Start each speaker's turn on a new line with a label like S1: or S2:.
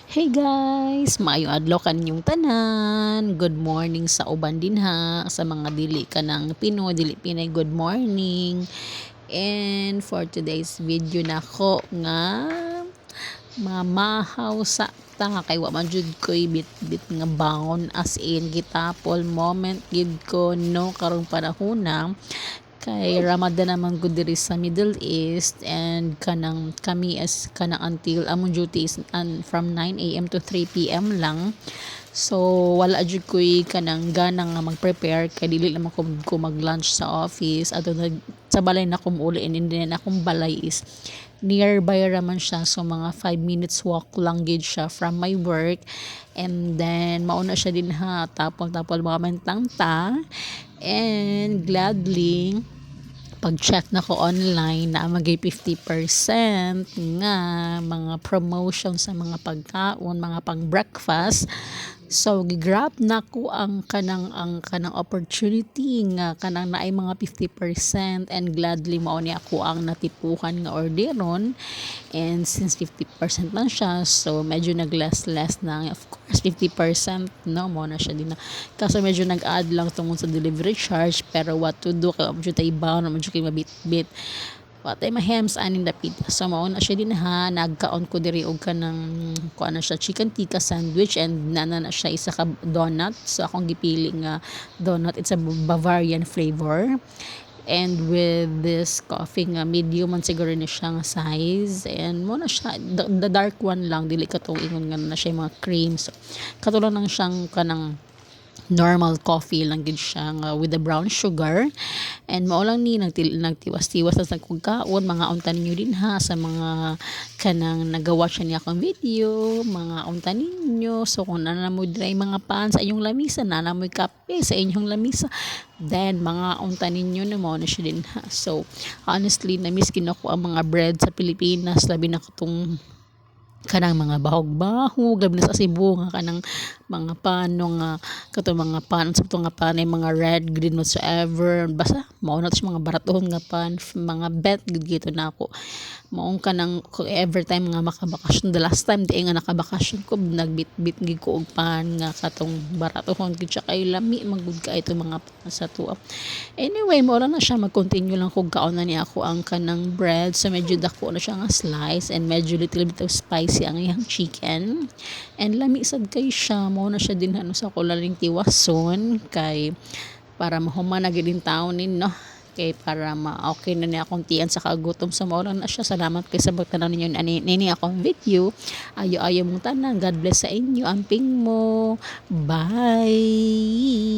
S1: Hey guys, maayong adlaw kaninyong tanan. Good morning sa uban din ha, sa mga dili ka ng Pinoy, dili Pinay, good morning. And for today's video nako nga mamahaw sa ta kay wa man jud ko'y bit nga bangon as in gitapol moment gid ko no karong panahona kay Ramadan naman gud diri sa Middle East and kanang kami as kanang until among duty is from 9 a.m. to 3 p.m. lang. So wala jud ko'y kanang gana nga mag-prepare kay dili naman ko mag-lunch sa office ato sa balay na uli and then akong balay is nearby raman siya, so mga 5 minutes walk lang gid siya from my work. And then mauna siya din ha, tapon mga mentang ta, and gladly pag-check na ko online na magay 50% nga mga promotion sa mga pagkaon, mga pang breakfast. So gigrab na ko ang kanang opportunity nga kanang naay mga 50% and gladly mao ni ako ang natipuhan nga orderon. And since 50% man siya, so medyo nag-less na, of course 50% no mo na siya din na, kaso medyo nag-add lang tungod sa delivery charge, pero what to do kay medyo tayo ba na medyo kay mabit-bit patay mahems aning dapit. So mao na siya din ha, nagkaon ko diri og kanang kuan na siya chicken tikka sandwich and nana na siya isa ka donut. So akong gipili nga donut, it's a Bavarian flavor. And with this coffee nga medium man siguro na siya nga size, and mo na siya the dark one lang, dili katong ingon nga na siya mga cream. So katulad nang siyang kanang normal coffee lang gid siya nga with the brown sugar. And mao lang ni nagtiwas-tiwas sa kagkaon, mga unta ninyo din ha sa mga kanang nagawa siya niya akong video, mga unta ninyo. So kung nana mo dry mga pan sa inyong lamisa, nana mo kape sa inyong lamisa, then mga unta ninyo na mo na siya din ha. So honestly na-miss ko ang mga bread sa Pilipinas, labi na katong kanang mga bahog-bahog labi na sa Cebu nga kanang mga pano nga kato mga pan sa nga panay mga red, green whatsoever, basta mao na mga baratohon nga pan, mga bet gito na ako maong kanang every time nga makabakasyon. The last time di nga nakabakasyon ko nagbit-bit gid ko og pan nga katong baratohon gid siya kay lami magud ka ito mga pan sa tuwa. Anyway mo na siya, mag-continue lang kog kaon na ni ako ang kanang bread. So medyo dako na siya nga slice and medyo little bit of spicy ang iyang chicken. And lami sad kay siya, mo na siya din ano sa kulaling tiwason kay para mahuman na gid taon no, kay para ma-okay na niya akong tiyan sa kagutom. So mao lang na siya. Salamat kay sa pagtanaw ninyo nini akong video. Ayo mong tanan. God bless sa inyo. Amping mo. Bye.